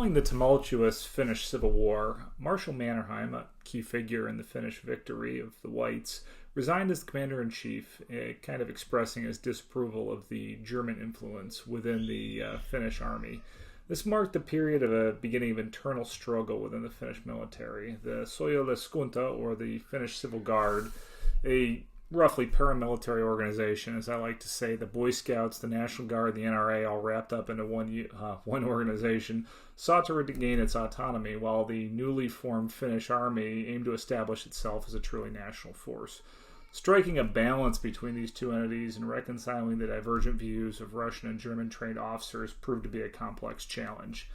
Following the tumultuous Finnish Civil War, Marshal Mannerheim, a key figure in the Finnish victory of the Whites, resigned as commander-in-chief, kind of expressing his disapproval of the German influence within the Finnish Army. This marked the period of a beginning of internal struggle within the Finnish military. The Suojeluskunta, or the Finnish Civil Guard, a roughly paramilitary organization, as I like to say, the Boy Scouts, the National Guard, the NRA, all wrapped up into one organization, sought to regain its autonomy, while the newly formed Finnish Army aimed to establish itself as a truly national force. Striking a balance between these two entities and reconciling the divergent views of Russian and German trained officers proved to be a complex challenge.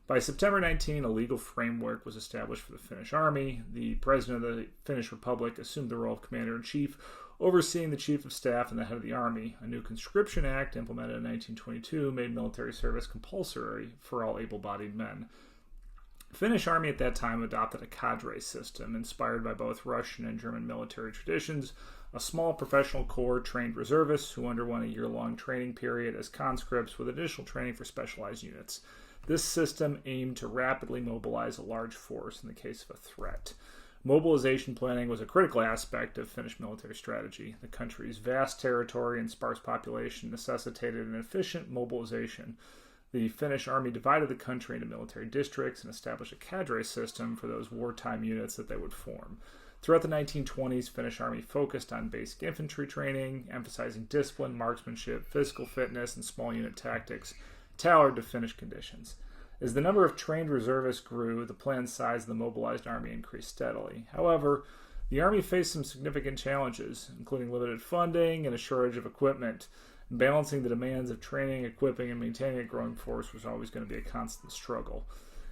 By September 19, a legal framework was established for the Finnish Army. The President of the Finnish Republic assumed the role of Commander-in-Chief, overseeing the Chief of Staff and the head of the Army. A new conscription act implemented in 1922 made military service compulsory for all able-bodied men. The Finnish Army at that time adopted a cadre system inspired by both Russian and German military traditions. A small professional corps trained reservists who underwent a year-long training period as conscripts with additional training for specialized units. This system aimed to rapidly mobilize a large force in the case of a threat. Mobilization planning was a critical aspect of Finnish military strategy. The country's vast territory and sparse population necessitated an efficient mobilization. The Finnish Army divided the country into military districts and established a cadre system for those wartime units that they would form. Throughout the 1920s, Finnish Army focused on basic infantry training, emphasizing discipline, marksmanship, physical fitness, and small unit tactics, tailored to Finnish conditions. As the number of trained reservists grew, the planned size of the mobilized army increased steadily. However, the Army faced some significant challenges, including limited funding and a shortage of equipment. Balancing the demands of training, equipping, and maintaining a growing force was always going to be a constant struggle.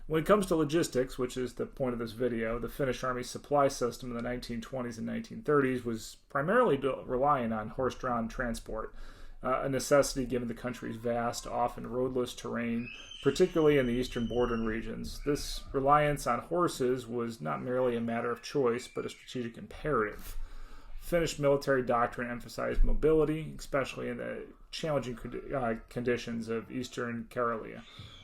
When it comes to logistics, which is the point of this video, the Finnish Army's supply system in the 1920s and 1930s was primarily relying on horse-drawn transport, a necessity given the country's vast, often roadless terrain, particularly in the eastern bordering regions. This reliance on horses was not merely a matter of choice, but a strategic imperative. Finnish military doctrine emphasized mobility, especially in the challenging conditions of eastern Karelia,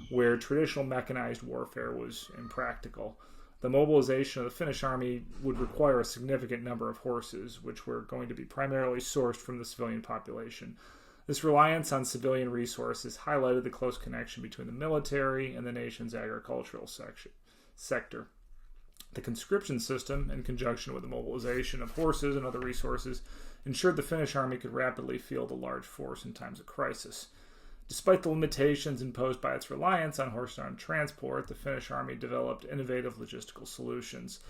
where traditional mechanized warfare was impractical. The mobilization of the Finnish Army would require a significant number of horses, which were going to be primarily sourced from the civilian population. This reliance on civilian resources highlighted the close connection between the military and the nation's agricultural sector. The conscription system, in conjunction with the mobilization of horses and other resources, ensured the Finnish Army could rapidly field a large force in times of crisis. Despite the limitations imposed by its reliance on horse-drawn transport, the Finnish Army developed innovative logistical solutions.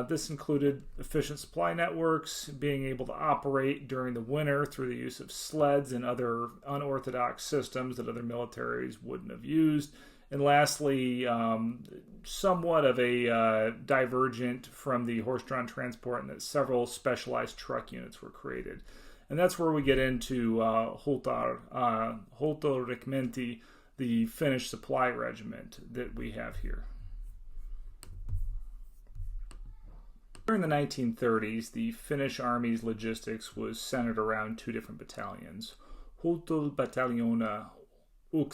This included efficient supply networks, being able to operate during the winter through the use of sleds and other unorthodox systems that other militaries wouldn't have used. And lastly, somewhat of a divergent from the horse-drawn transport in that several specialized truck units were created. And that's where we get into huoltoryhmä, the Finnish supply regiment that we have here. During the 1930s, the Finnish Army's logistics was centered around two different battalions. Huoltobataljoona 1,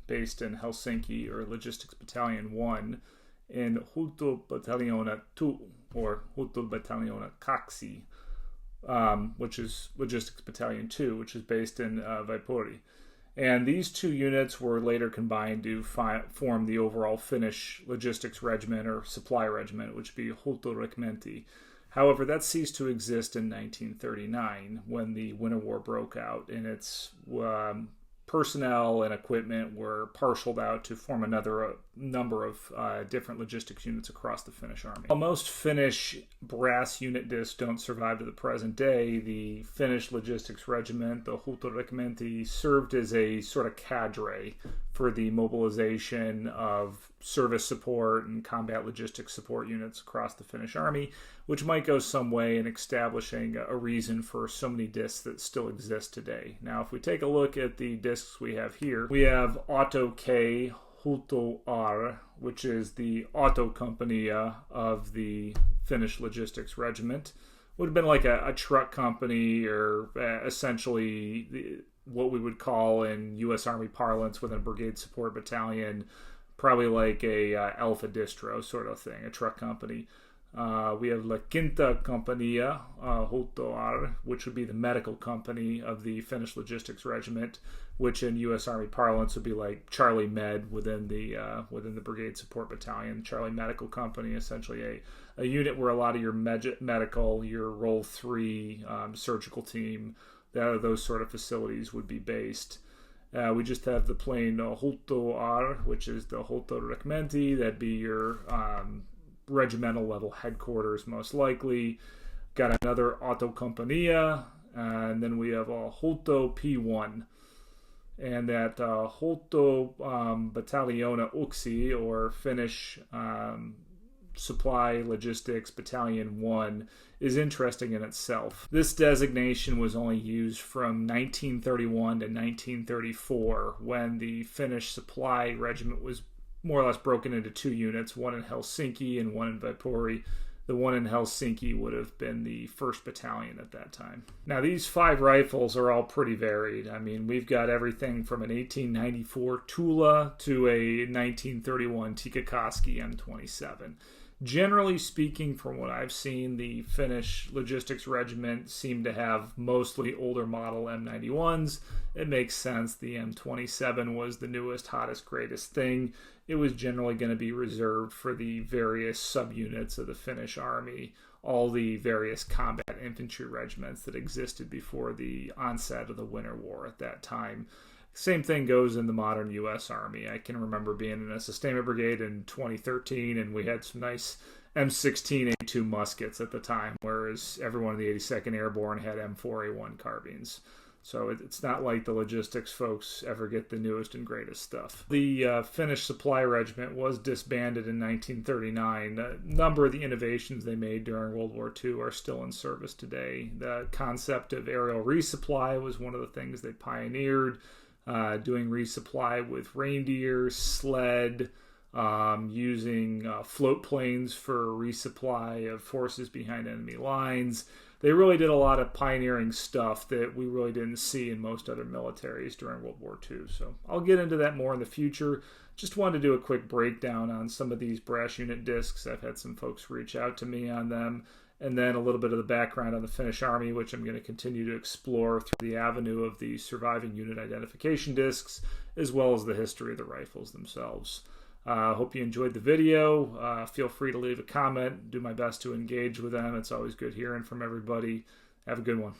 based in Helsinki, or Logistics Battalion 1, and Huoltobataljoona 2, or Huoltobataljoona 2, which is Logistics Battalion 2, which is based in Viipuri. And these two units were later combined to form the overall Finnish Logistics Regiment, or Supply Regiment, which would be huoltoryhmä. However, that ceased to exist in 1939 when the Winter War broke out, and its personnel and equipment were parceled out to form another number of different logistics units across the Finnish Army. While most Finnish brass unit discs don't survive to the present day, the Finnish Logistics Regiment, the huoltoryhmä, served as a sort of cadre for the mobilization of service support and combat logistics support units across the Finnish Army, which might go some way in establishing a reason for so many discs that still exist today. Now, if we take a look at the discs we have here, we have Auto K, HuoltoR, which is the auto company of the Finnish Logistics Regiment. Would have been like a truck company, or essentially what we would call in U.S. Army parlance within a brigade support battalion, probably like a Alfa Distro sort of thing, a truck company. We have La Quinta Compagnia, HuoltoR, which would be the medical company of the Finnish Logistics Regiment, which in U.S. Army parlance would be like Charlie Med within the Brigade Support Battalion. Charlie Medical Company, essentially a unit where a lot of your medical, your Role 3 surgical team, those sort of facilities would be based. We just have the plain HuoltoR, which is the huoltoryhmä. That'd be your regimental level headquarters, most likely. Got another Autokompania, and then we have a Huolto P1. And that Huolto Battaliona Uksi, or Finnish Supply Logistics Battalion 1, is interesting in itself. This designation was only used from 1931 to 1934, when the Finnish Supply Regiment was more or less broken into two units, one in Helsinki and one in Viipuri. The one in Helsinki would have been the 1st Battalion at that time. Now, these 5 rifles are all pretty varied. I mean, we've got everything from an 1894 Tula to a 1931 Tikkakoski M27. Generally speaking, from what I've seen, the Finnish Logistics Regiment seemed to have mostly older model M91s. It makes sense. The M27 was the newest, hottest, greatest thing. It was generally going to be reserved for the various subunits of the Finnish Army, all the various combat infantry regiments that existed before the onset of the Winter War at that time. Same thing goes in the modern U.S. Army. I can remember being in a sustainment brigade in 2013, and we had some nice M16A2 muskets at the time, whereas everyone in the 82nd Airborne had M4A1 carbines. So it's not like the logistics folks ever get the newest and greatest stuff. The Finnish Supply Regiment was disbanded in 1939. A number of the innovations they made during World War II are still in service today. The concept of aerial resupply was one of the things they pioneered. Doing resupply with reindeer, sled, using float planes for resupply of forces behind enemy lines. They really did a lot of pioneering stuff that we really didn't see in most other militaries during World War II. So I'll get into that more in the future. Just wanted to do a quick breakdown on some of these brass unit discs. I've had some folks reach out to me on them. And then a little bit of the background on the Finnish Army, which I'm going to continue to explore through the avenue of the surviving unit identification discs, as well as the history of the rifles themselves. Hope you enjoyed the video. Feel free to leave a comment. Do my best to engage with them. It's always good hearing from everybody. Have a good one.